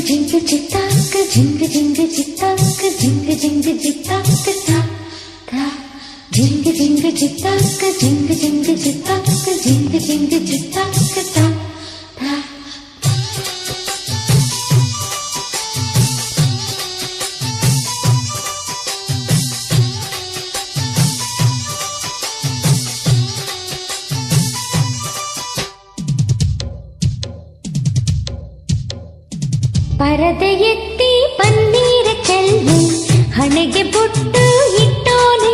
ಜಿಂಗ ಚಿತ್ತಾಕ ಜಿಂಗ ಜಿಂಗ ಚಿತ್ತಾಕ ಜಿಂಗ ಜಿಂಗ ಚಿತ್ತಾಕ ತಾ ಜಿಂಗ ಜಿಂಗ ಚಿತ್ತಾಕ ಜಿಂಗ ಜಿಂಗ ಚಿತ್ತಾಕ ಜಿಂಗ ಜಿಂಗ ಚಿತ್ತಾಕ ತಾ ಪರದೆ ಎತ್ತಿ ಪನ್ನೀರ ಚೆಲ್ಲಿ ಹಣೆಗೆ ಬೊಟ್ಟು ಇಟ್ಟೋನೆ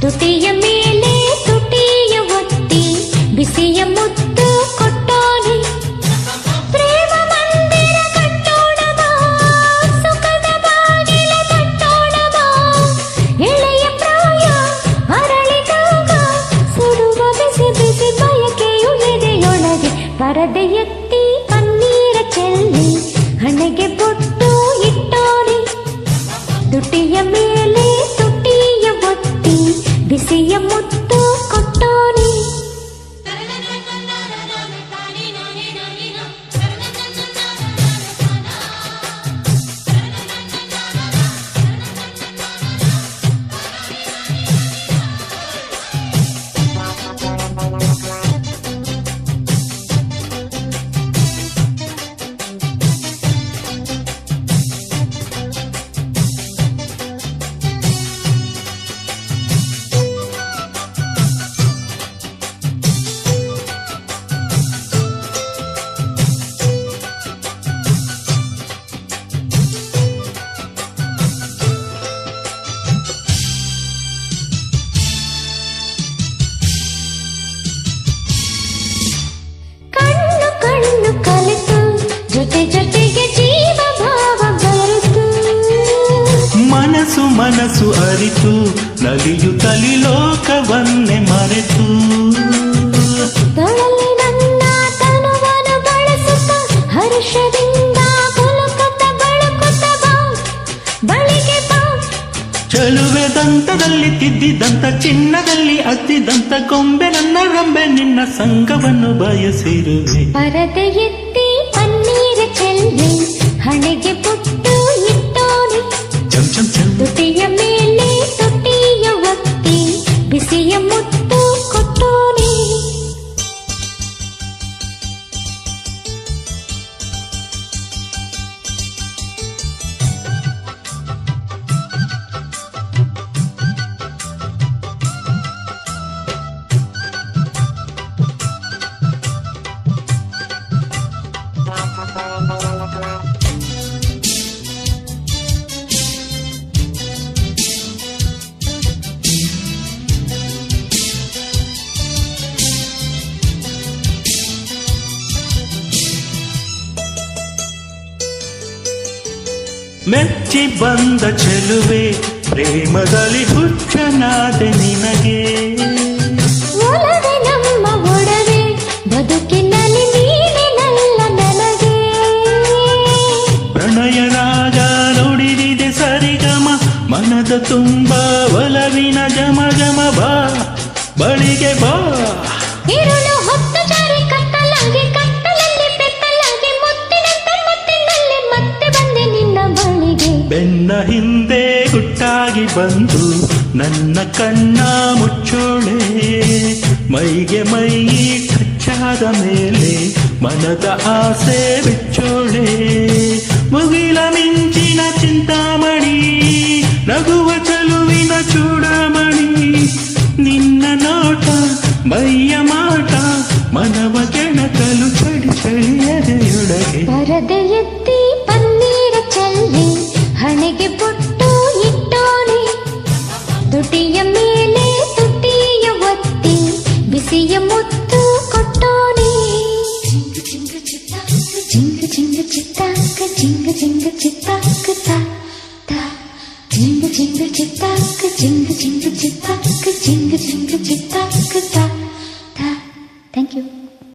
ತುಟಿಯ ಮೇಲೆ ತುಟಿಯ ಒತ್ತಿ ಬಿಸಿಯ ಮುತ್ತು ಕೊಟ್ಟೋನೆ ಪ್ರೇಮ ಮಂದಿರ ಕಟ್ಟೋಣ ಬಾ ಸುಖದ ಬಾಗಿಲ ತಟ್ಟೋಣ ಬಾ ಎಳೆಯ ಪ್ರಾಯ ಅರಳಿದಾಗ ಸುಡುವ ಬಿಸಿ ಬಿಸಿ ಬಯಕೆಯು ಎದೆಯೊಳಗೆ ಪರದೆ ಎತ್ತಿ ಪನ್ನೀರ ಚೆಲ್ಲಿ ಹಣೆಗೆ ಬೊಟ್ಟು ಇಟ್ಟೋನೆ ತುಟಿಯ ಮೇಲೆ ತುಟಿಯ ಒತ್ತಿ ಬಿಸಿಯ ಮುತ್ತು ಕೊಟ್ಟೋನೆ ಮನಸ್ಸು ಅರಿತು ನಲಿಯುತ್ತಲಿ ಲೋಕವನ್ನೇ ಮರೆತು ತೊಳಲಿ ನನ್ನ ತನುವನ್ನು ಬಳಸುತ್ತ ಹರ್ಷದಿಂದ ಪುಲಕತ ಬಳಕುತ್ತ ಬಾ ಬಳಿಗೆ ಬಾ ಚಲುವೆ ದಂತದಲ್ಲಿ ತಿದ್ದಿದಂತ ಚಿನ್ನದಲ್ಲಿ ಅದ್ದಿದಂತ ಗೊಂಬೆ ನನ್ನ ರಂಬೆ ನಿನ್ನ ಸಂಗವನ್ನು ಬಯಸಿರುವೆ ಪರದೆ ಎತ್ತಿ ಪನ್ನೀರ ಚೆಲ್ಲಿ ಹಣೆಗೆ ಬೊಟ್ಟು ಇಟ್ಟೋನೆ ಚಂ ಚಂ ಚಂ ತುಟಿಯ ಮೇಲೆ ತುಟಿಯ ಒತ್ತಿ ಬಿಸಿಯ ಮುತ್ತು ಕೊಟ್ಟೋನೆ ಮೆಚ್ಚಿ ಬಂದ ಚೆಲುವೆ ಪ್ರೇಮದಲ್ಲಿ ಹುಚ್ಚನಾದೆ ನಿನಗೆ ಒಲವೆ ನಮ್ಮ ಒಡವೆ ಬದುಕಿನಲ್ಲಿ ನೀನೆ ನಲ್ಲ ನನಗೆ ಪ್ರಣಯ ರಾಗ ನುಡಿದಿದೆ ಸರಿಗಮ ಮನದ ತುಂಬ ಒಲವಿನ ಜಮ ಜಮ ಬಾ ಬಳಿಗೆ ಬಾ ಇರುಳು ಹೊತ್ತು ಜಾರಿ ಕತ್ತಲಾಗಿ ಕತ್ತಲಲ್ಲಿ ಬೆತ್ತಲಾಗಿ ಮುತ್ತಿನಂತ ಮುತ್ತಿನಲ್ಲಿ ಮತ್ತೆ ಬಂದೆ ನಿನ್ನ ಬಳಿಗೆ ಬೆನ್ನ ಹಿಂದೆ ಗುಟ್ಟಾಗಿ ಬಂದು ನನ್ನ ಕಣ್ಣ ಮುಚ್ಚೋಳೆ ಮೈಗೆ ಮೈ ಕಚ್ಚಾದ ಮೇಲೆ ಮನದ ಆಸೆ ಬಿಚ್ಚೋಳೆ ಮುಗಿಲ ಮಿಂಚಿನ ಚಿಂತಾಮಣಿ ನಗುವ ಚಲುವಿನ ಚೂಡಮಣಿ ನಿನ್ನ ನೋಟ ಮೈಯ ಮಾಟ ಮನವ ಕೆಣಕಲು ಚಳಿ ಚಳಿಯದೆಯೊಳಗೆ ಪರದೆ ಎತ್ತಿ ಪನ್ನೀರ ಚೆಲ್ಲಿ ಹಣೆಗೆ ಬೊಟ್ಟು ಇಟ್ಟೋನೆ ತುಟಿಯ ಮೇಲೆ ತುಟಿಯ ಒತ್ತಿ ಬಿಸಿಯ ಮುತ್ತು ಕೊಟ್ಟೋನೆ ಜಿಂಗ ಜಿಂಗ ಚಿತ್ತಾಕ ಜಿಂಗ ಜಿಂಗ ಚಿತ್ತಾಕ